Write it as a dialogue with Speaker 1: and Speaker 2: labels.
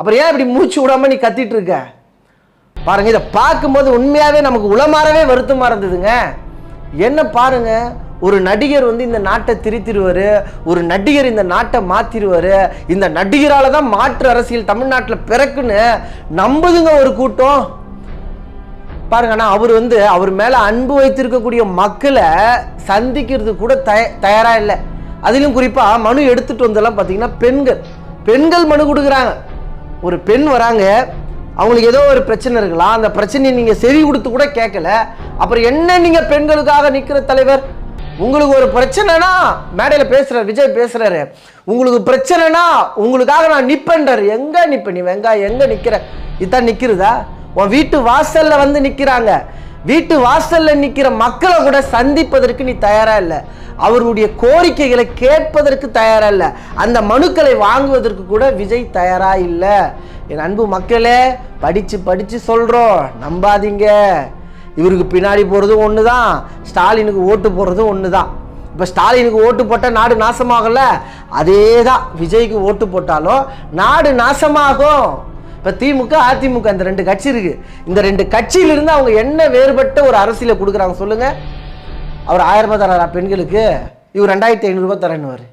Speaker 1: அப்புறம் ஏன் இப்படி மூச்சு விடாம நீ கத்திட்டு இருக்க? பாருங்க, இதை பார்க்கும்போது உண்மையாவே நமக்கு உளமாறவே வருத்தமா இருந்ததுங்க. என்ன பாருங்க, ஒரு நடிகர் இந்த நாட்டை திருத்திடுவாரு, ஒரு நடிகர் இந்த நாட்டை மாத்திடுவாரு, இந்த நடிகரால தான் மாற்று அரசியல் தமிழ்நாட்டில் பிறக்குன்னு நம்புதுங்க ஒரு கூட்டம். பாருங்க, ஆனால் அவர் அவர் மேல அன்பு வைத்திருக்கக்கூடிய மக்களை சந்திக்கிறது கூட தயாரா இல்லை. அதிலும் குறிப்பா மனு எடுத்துட்டு வந்தெல்லாம் பார்த்தீங்கன்னா பெண்கள் மனு கொடுக்குறாங்க. ஒரு பெண் வராங்க, அவங்களுக்கு ஏதோ ஒரு பிரச்சனை இருக்கலாம், அந்த பிரச்சனையை நீங்க சரி கொடுத்து கூட கேட்கல. அப்புறம் என்ன நீங்க பெண்களுக்காக நிற்கிற தலைவர்? உங்களுக்கு ஒரு பிரச்சனைனா மேடையில் பேசுறாரு, விஜய் பேசுறாரு, உங்களுக்கு பிரச்சனைனா உங்களுக்காக நான் நிப்பேன்றாரு. எங்க நிப்ப நீ? வெங்காயம் எங்க நிக்கிற? இதான் நிக்கிறதா? உன் வீட்டு வாசல்ல நிக்கிறாங்க. வீட்டு வாசல்ல நிக்கிற மக்களை கூட சந்திப்பதற்கு நீ தயாரா இல்லை. அவருடைய கோரிக்கைகளை கேட்பதற்கு தயாரா இல்லை. அந்த மனுக்களை வாங்குவதற்கு கூட விஜய் தயாரா இல்லை. என் அன்பு மக்களே, படிச்சு சொல்றோம், நம்பாதீங்க. இவருக்கு பின்னாடி போறது ஒண்ணுதான், ஸ்டாலினுக்கு ஓட்டு போடுறது ஒண்ணுதான். இப்ப ஸ்டாலினுக்கு ஓட்டு போட்டா நாடு நாசமாகல, அதேதான் விஜய்க்கு ஓட்டு போட்டாலும் நாடு நாசமாகும். இப்ப திமுக அதிமுக இந்த ரெண்டு கட்சி இருக்கு. இந்த ரெண்டு கட்சியிலிருந்து அவங்க என்ன வேறுபட்ட ஒரு அரசியலை கொடுக்குறாங்க சொல்லுங்க? அவர் 1000 ரூபாய் தராரா பெண்களுக்கு? இவர் 2500 ரூபாய் தரேன்னு.